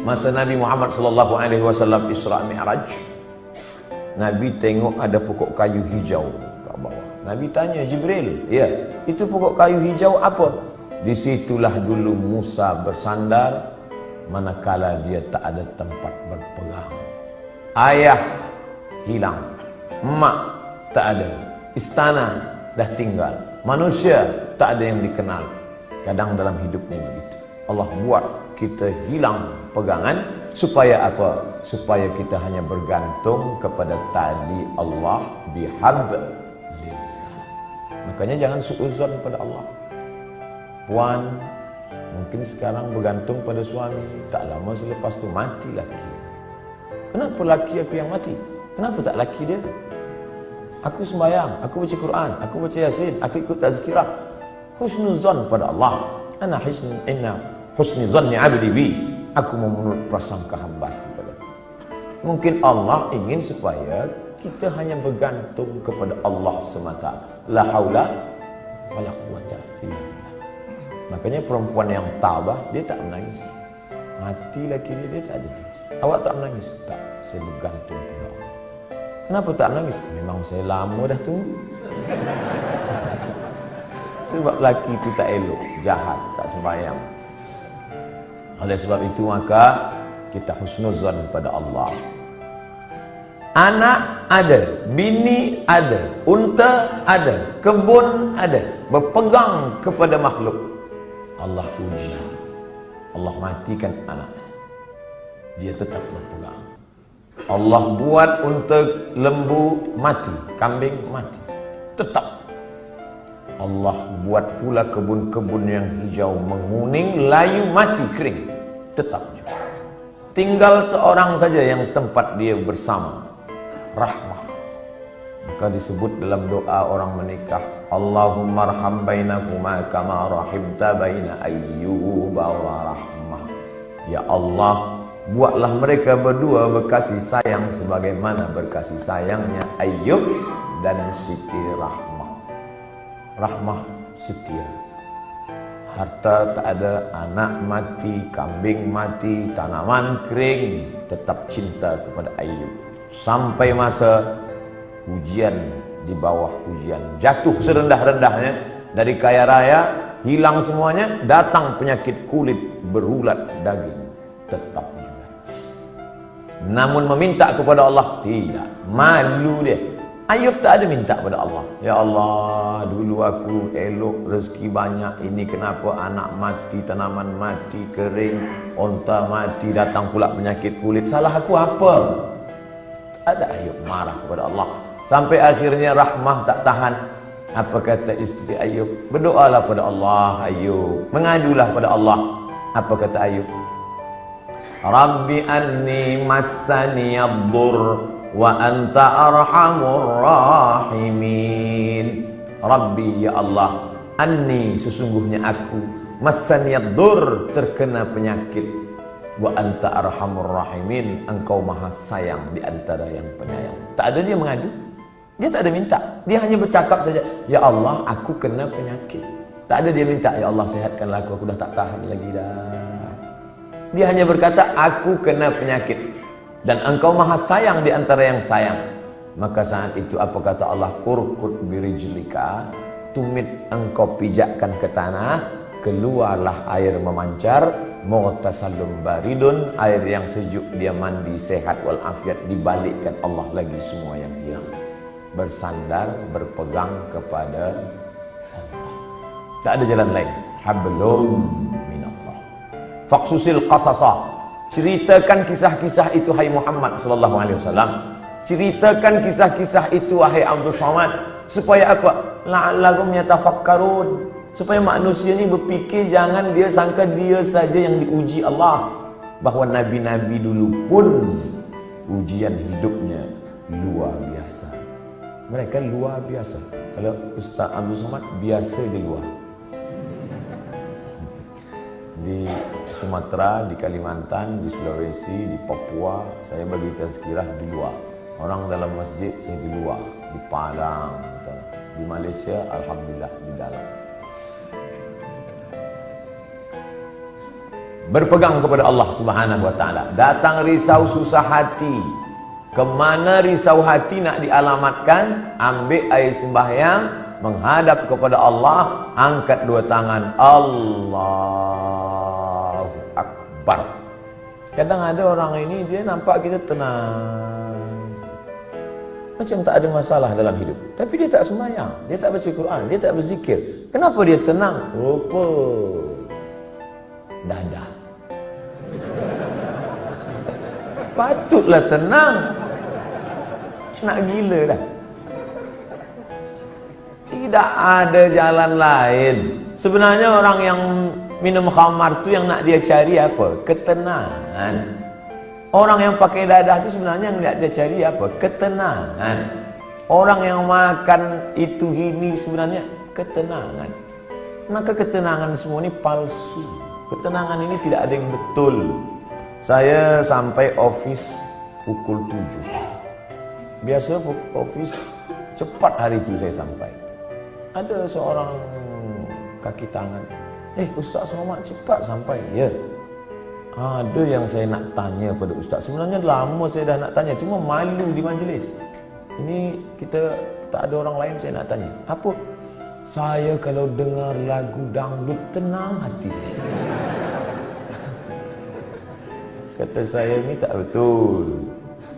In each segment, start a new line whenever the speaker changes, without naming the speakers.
masa Nabi Muhammad sallallahu alaihi wasallam Isra Mi'raj, Nabi tengok ada pokok kayu hijau kat bawah. Nabi tanya Jibril, "Ya, itu pokok kayu hijau apa?" Disitulah dulu Musa bersandar manakala dia tak ada tempat berpegang. Ayah hilang, mak tak ada, istana dah tinggal, manusia tak ada yang dikenal. Kadang dalam hidup ni begitu. Allah buat kita hilang pegangan supaya apa? Supaya kita hanya bergantung kepada tali Allah bihablillah. Makanya jangan suuzon pada Allah. Puan mungkin sekarang bergantung pada suami, tak lama selepas tu mati laki. Kenapa laki aku yang mati? Kenapa tak laki dia? Aku sembahyang, aku baca Quran, aku baca Yasin, aku ikut tazkirah. Husnuzon pada Allah. Inna husni zanni abdi bi. Aku menurut prasangka hamba kepada aku. Mungkin Allah ingin supaya kita hanya bergantung kepada Allah semata. La haula wala quwata illa billah. Makanya perempuan yang tabah, dia tak menangis. Mati laki dia tak ada nangis. Awak tak menangis? Tak, saya bergantung pada Allah. Kenapa tak menangis? Memang saya lama dah tunggu. Sebab laki itu tak elok, jahat, tak sembahyang. Oleh sebab itu maka kita husnuzan pada Allah. Anak ada, bini ada, unta ada, kebun ada, berpegang kepada makhluk. Allah uji, Allah matikan anaknya, dia tetap berpegang. Allah buat unta lembu mati, kambing mati, tetap. Allah buat pula kebun-kebun yang hijau menguning, layu mati kering, tetap juga. Tinggal seorang saja yang tempat dia bersama, rahmah. Maka disebut dalam doa orang menikah, Allahumma arham bainakuma kama rahimta baina Ayyuba wa rahmah. Ya Allah, buatlah mereka berdua berkasih sayang sebagaimana berkasih sayangnya Ayyub dan Siti Rahmah. Rahmah setia. Harta tak ada, anak mati, kambing mati, tanaman kering, tetap cinta kepada Ayyub. Sampai masa ujian, di bawah ujian, jatuh serendah-rendahnya dari kaya raya, hilang semuanya, datang penyakit kulit, berulat daging, tetap juga. Namun meminta kepada Allah tidak, malu dia. Ayub tak ada minta pada Allah, ya Allah, dulu aku elok, rezeki banyak, ini kenapa anak mati, tanaman mati kering, onta mati, datang pula penyakit kulit, salah aku apa? Tak ada Ayub marah kepada Allah. Sampai akhirnya Rahmah tak tahan. Apa kata isteri Ayub? Berdoalah pada Allah Ayub, mengadulah pada Allah. Apa kata Ayub? Rabbi anni massani ad-dur wa anta arhamur rahimin. Rabbi, ya Allah, anni, sesungguhnya aku, massani ad-dur, terkena penyakit, wa anta arhamur rahimin, engkau maha sayang di antara yang penyayang. Tak ada dia mengadu, dia tak ada minta, dia hanya bercakap saja, ya Allah, aku kena penyakit. Tak ada dia minta, ya Allah, sehatkanlah aku dah tak tahan lagi dah. Dia hanya berkata, aku kena penyakit dan engkau maha sayang di antara yang sayang. Maka saat itu apa kata Allah? Urkud birijlika, tumit engkau pijakkan ke tanah, keluarlah air memancar, mughtasalun baridun, air yang sejuk, dia mandi sehat walafiat, dibalikkan Allah lagi semua yang hilang. Bersandar, berpegang kepada Allah. Tak ada jalan lain. Hablum minallah. Faqsusil qasasah. Ceritakan kisah-kisah itu hai Muhammad sallallahu alaihi wasallam. Ceritakan kisah-kisah itu wahai Abdul Somad, supaya apa? La'allahum yatafakkarun. Supaya manusia ni berfikir, jangan dia sangka dia saja yang diuji Allah. Bahawa nabi-nabi dulu pun ujian hidupnya luar biasa. Mereka luar biasa. Kalau Ustaz Abdul Somad biasa di luar. Di Sumatera, di Kalimantan, di Sulawesi, di Papua, saya bagi tazkirah di luar. Orang dalam masjid, saya di luar. Di Padang, di Malaysia, alhamdulillah di dalam. berpegang kepada Allah Subhanahu wa taala. Datang risau susah hati, kemana risau hati nak dialamatkan? Ambil air sembahyang, menghadap kepada Allah, angkat dua tangan, Allahu Akbar. Kadang ada orang ini dia nampak kita tenang, macam tak ada masalah dalam hidup, tapi dia tak sembahyang, dia tak baca Quran, dia tak berzikir. Kenapa dia tenang? Rupa dadah. Patutlah tenang, nak gila dah. Tidak ada jalan lain. Sebenarnya orang yang minum khamar tu yang nak dia cari apa? Ketenangan. Orang yang pakai dadah tu sebenarnya yang nak dia cari apa? Ketenangan. Orang yang makan itu ini sebenarnya ketenangan. Maka ketenangan semua ini palsu. Ketenangan ini tidak ada yang betul. Saya sampai office pukul 7. Biasa office cepat hari itu saya sampai. Ada seorang kaki tangan, Ustaz Somad cepat sampai. Ya, ada yang saya nak tanya pada Ustaz. Sebenarnya lama saya dah nak tanya, cuma malu di majlis. Ini kita tak ada orang lain, saya nak tanya. Apa? Saya kalau dengar lagu dangdut tenang hati saya. Kata saya, ini tak betul.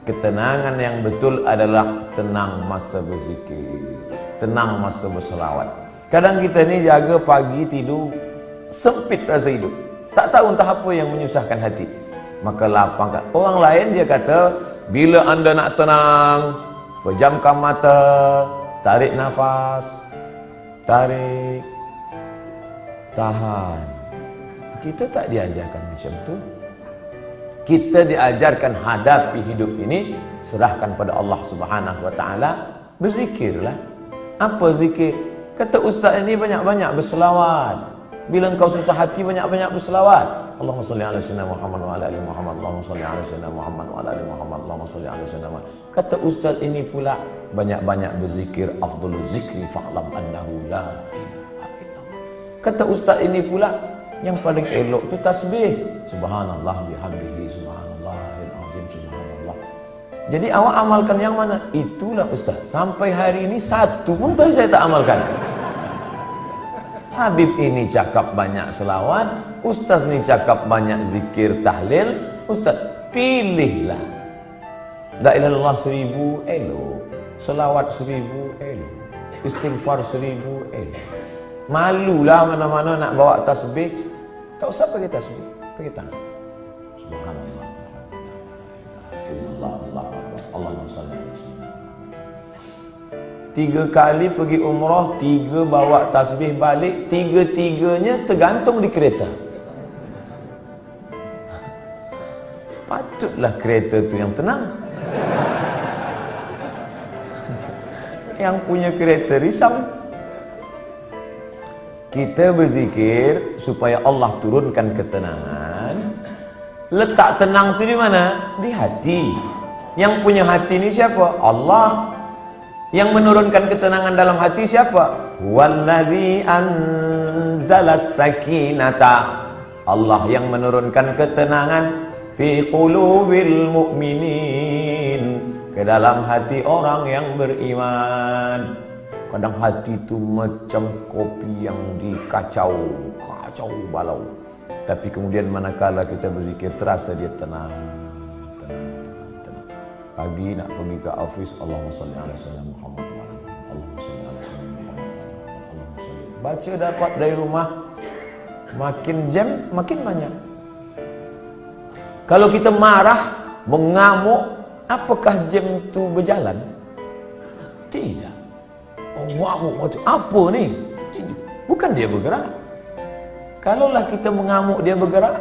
Ketenangan yang betul adalah tenang masa berzikir, tenang masa berselawat. Kadang kita ni jaga pagi tidur, sempit rasa hidup, tak tahu entah apa yang menyusahkan hati, maka lapangkan. Orang lain dia kata, bila anda nak tenang, pejamkan mata, tarik nafas, tarik, tahan. Kita tak diajarkan macam tu. Kita diajarkan hadapi hidup ini, serahkan pada Allah Subhanahu wa taala, berzikirlah. Apa zikir? Kata ustaz ini banyak-banyak berselawat. Bila engkau susah hati, banyak-banyak berselawat. Allahumma salli ala sayyidina Muhammad wa ala ali Muhammad. Allahumma salli ala sayyidina Muhammad wa ala ali Muhammad. Allahumma salli ala sayyidina Muhammad. Kata ustaz ini pula, banyak-banyak berzikir. Afdhalul zikri fa'lam annahu la ilaha illallah. Kata ustaz ini pula, yang paling elok tu tasbih. Subhanallah bihamdihi, subhanallahil azim, subhanallah. Jadi awak amalkan yang mana? Itulah ustaz. Sampai hari ini satu pun saya tak amalkan. Habib ini cakap banyak selawat, ustaz ni cakap banyak zikir tahlil. Ustaz, pilihlah. La ilaha illallah 1000 elok, selawat 1000 elok, istighfar 1000 elok. Malulah mana-mana nak bawa tasbih. Tak usah pakai tasbih, pakai tangan. Subhanallah, Allahumma salli ala sayyidina. 3 kali pergi umrah, 3 bawa tasbih balik, 3-3-nya tergantung di kereta. Patutlah kereta tu yang tenang. Yang punya kereta risau. Kita berzikir supaya Allah turunkan ketenangan. Letak tenang tu di mana? Di hati. Yang punya hati ni siapa? Allah. Yang menurunkan ketenangan dalam hati siapa? Wallazi anzalas sakinata. Allah yang menurunkan ketenangan fi qulubil mu'minin, ke dalam hati orang yang beriman. Kadang hati itu macam kopi yang dikacau, kacau balau. Tapi kemudian manakala kita berzikir, terasa dia tenang. Pagi nak pergi ke office, Allahumma salli ala sayyidina Muhammad, Allahumma salli ala sayyidina Muhammad, Allahumma salli. Baca dapat dari rumah, makin jam makin banyak. Kalau kita marah, mengamuk, apakah jam itu berjalan? Tidak. Oh, ngamuk macam apa ni? Bukan dia bergerak. Kalaulah kita mengamuk dia bergerak,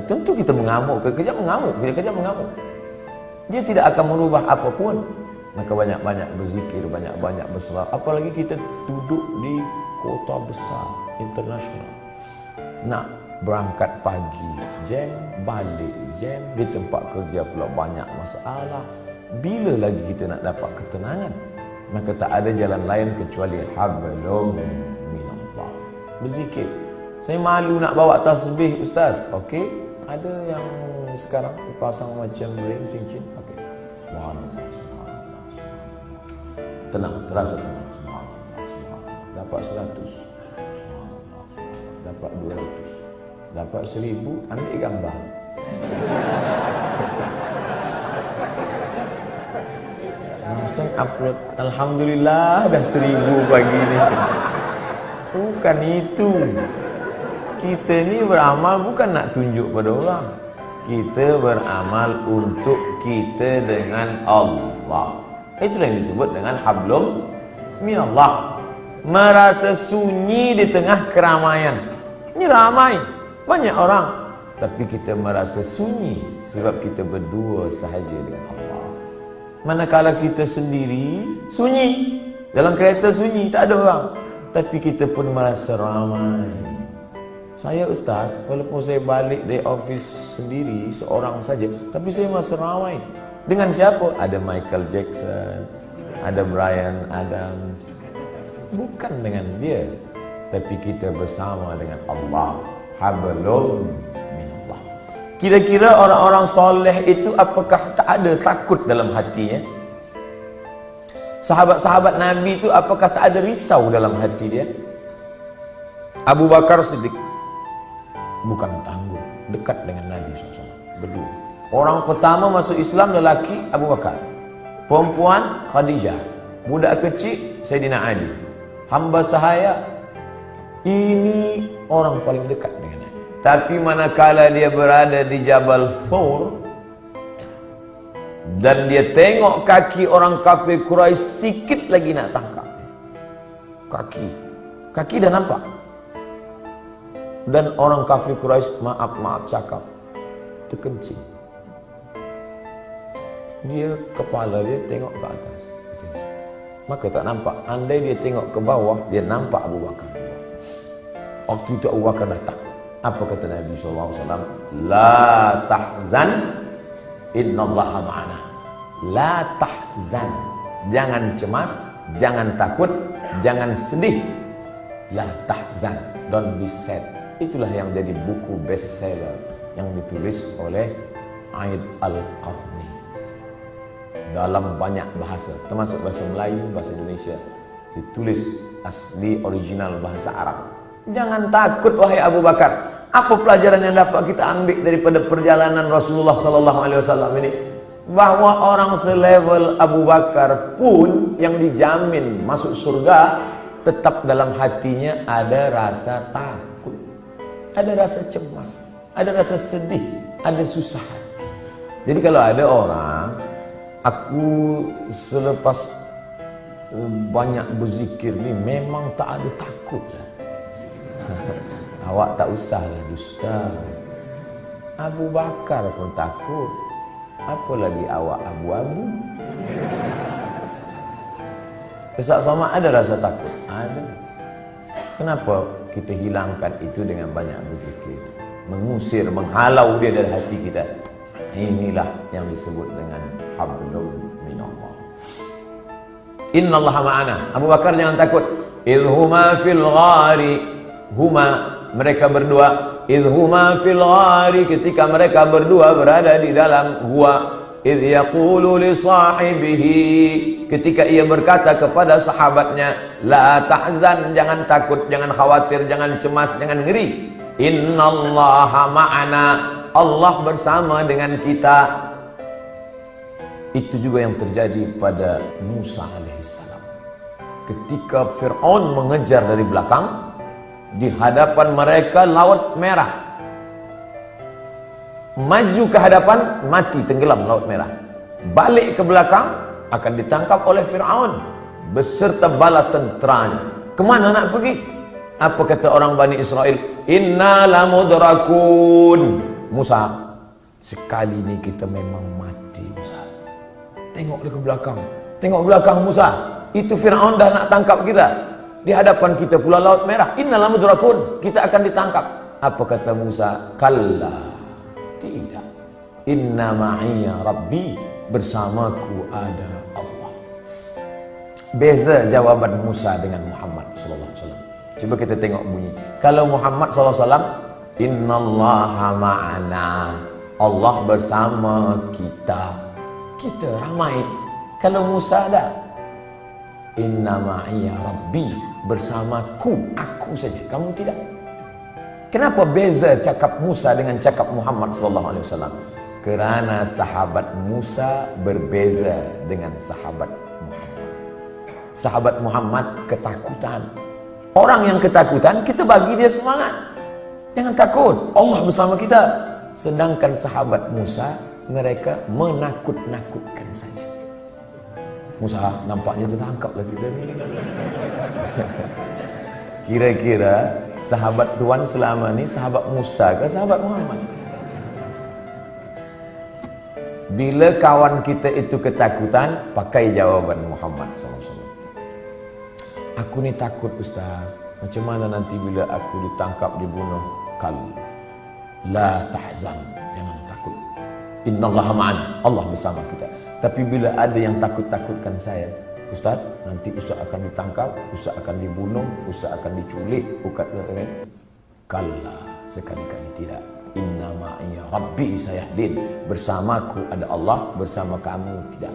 tentu kita mengamuk, kekejap mengamuk, kekejap mengamuk. Dia tidak akan merubah apapun. Maka banyak-banyak berzikir, banyak-banyak berselawat. Apalagi kita duduk di kota besar, internasional. Nak berangkat pagi, jam, balik jam, di tempat kerja pula banyak masalah. Bila lagi kita nak dapat ketenangan? Maka tak ada jalan lain kecuali hablum minallah. Berzikir. Saya malu nak bawa tasbih Ustaz. Okey, ada yang sekarang pasang macam ring cincin. Okey. Subhanallah, subhanallah, subhanallah. Tenang, terasa tenang. Subhanallah, subhanallah. Dapat 100. Subhanallah. Dapat 200. Dapat 1000, ambil gambar. Langsung upload. Alhamdulillah dah 1000 pagi ni. Bukan itu. Kita ni beramal bukan nak tunjuk pada orang. Kita beramal untuk kita dengan Allah. Itulah yang disebut dengan hablum minallah. Merasa sunyi di tengah keramaian. Ini ramai, banyak orang, tapi kita merasa sunyi sebab kita berdua sahaja dengan Allah. Manakala kita sendiri, sunyi. Dalam kereta sunyi, tak ada orang, tapi kita pun merasa ramai. Saya Ustaz, walaupun saya balik dari office sendiri, seorang saja, tapi saya merasa ramai. Dengan siapa? Ada Michael Jackson, ada Bryan Adams. Bukan dengan dia, tapi kita bersama dengan Allah. Hablum minallah. Kira-kira orang-orang soleh itu apakah tak ada takut dalam hatinya? Sahabat-sahabat Nabi itu apakah tak ada risau dalam hati dia? Abu Bakar Siddiq bukan tangguh, dekat dengan Nabi SAW, berdua. Orang pertama masuk Islam lelaki Abu Bakar, perempuan Khadijah, budak kecil Sayyidina Ali, hamba sahaya. Ini orang paling dekat dengan Nabi. Tapi manakala dia berada di Jabal Thur dan dia tengok kaki orang kafir Quraisy, sikit lagi nak tangkap kaki dah nampak. Dan orang kafir Quraisy maaf cakap, terkencing. Dia kepala dia tengok ke atas, maka tak nampak. Andai dia tengok ke bawah, dia nampak Abu Bakar. Waktu itu Abu Bakar dah takut. Apa kata Nabi SAW? La tahzan, innallaha ma'ana. La tahzan, jangan cemas, jangan takut, jangan sedih. La tahzan, don't be sad. Itulah yang jadi buku bestseller yang ditulis oleh Aid Al-Qarni dalam banyak bahasa, termasuk bahasa Melayu, bahasa Indonesia, ditulis asli original bahasa Arab. Jangan takut wahai Abu Bakar. Apa pelajaran yang dapat kita ambil daripada perjalanan Rasulullah SAW ini? Bahwa orang selevel Abu Bakar pun yang dijamin masuk surga, tetap dalam hatinya ada rasa takut, ada rasa cemas, ada rasa sedih, ada susah. Jadi kalau ada orang, aku selepas banyak berzikir ni memang tak ada takut lah. Awak tak usahlah dusta. Abu Bakar pun takut, apalagi awak abu-abu. Ustaz Somad ada rasa takut? Ada. Kenapa kita hilangkan itu dengan banyak berzikir? Mengusir, menghalau dia dari hati kita. Inilah yang disebut dengan hablum minallah. Innallaha ma'ana. Abu Bakar jangan takut. Idhuma fil ghari. Huma, mereka berdua. Idhuma fil ghari, ketika mereka berdua berada di dalam gua. Idh yaqulu li sahibihi, ketika ia berkata kepada sahabatnya, la tahzan, jangan takut, jangan khawatir, jangan cemas, jangan ngeri. Innallaha ma'ana, Allah bersama dengan kita. Itu juga yang terjadi pada Musa alaihissalam. Ketika Fir'aun mengejar dari belakang, di hadapan mereka Laut Merah. Maju ke hadapan, mati tenggelam Laut Merah. Balik ke belakang, akan ditangkap oleh Fir'aun beserta bala tenteranya. Kemana nak pergi? Apa kata orang Bani Israel? Inna lamudrakun. Musa, sekali ini kita memang mati Musa. Tengok dia ke belakang. Tengok belakang Musa. Itu Fir'aun dah nak tangkap kita. Di hadapan kita pula Laut Merah. Inna lamudrakun. Kita akan ditangkap. Apa kata Musa? Kalla. Tidak. Inna ma'iya Rabbi. Bersamaku ada Allah. Beza jawaban Musa dengan Muhammad sallallahu alaihi wasallam. Coba kita tengok bunyi. Kalau Muhammad SAW, innallaha ma'ana, Allah bersama kita. Kita ramai. Kalau Musa ada, inna ma'iya rabbi, bersamaku, aku saja, kamu tidak. Kenapa beza cakap Musa dengan cakap Muhammad SAW? Kerana sahabat Musa berbeza dengan sahabat Muhammad. Sahabat Muhammad ketakutan. Orang yang ketakutan, kita bagi dia semangat. Jangan takut, Allah bersama kita. Sedangkan sahabat Musa, mereka menakut-nakutkan saja. Musa nampaknya tertangkaplah kita ni. Kira-kira sahabat Tuhan selama ni sahabat Musa ke sahabat Muhammad? Bila kawan kita itu ketakutan, pakai jawaban Muhammad SAW. Aku ni takut Ustaz. Macam mana nanti bila aku ditangkap, dibunuh? La tahzan, jangan takut. Innallaha ma'ana, Allah bersama kita. Tapi bila ada yang takut-takutkan saya, Ustaz, nanti Ustaz akan ditangkap, Ustaz akan dibunuh, Ustaz akan diculik, kalla, sekali-kali tidak. Inna ma'iya rabbi sayahdin, bersamaku ada Allah, bersama kamu tidak.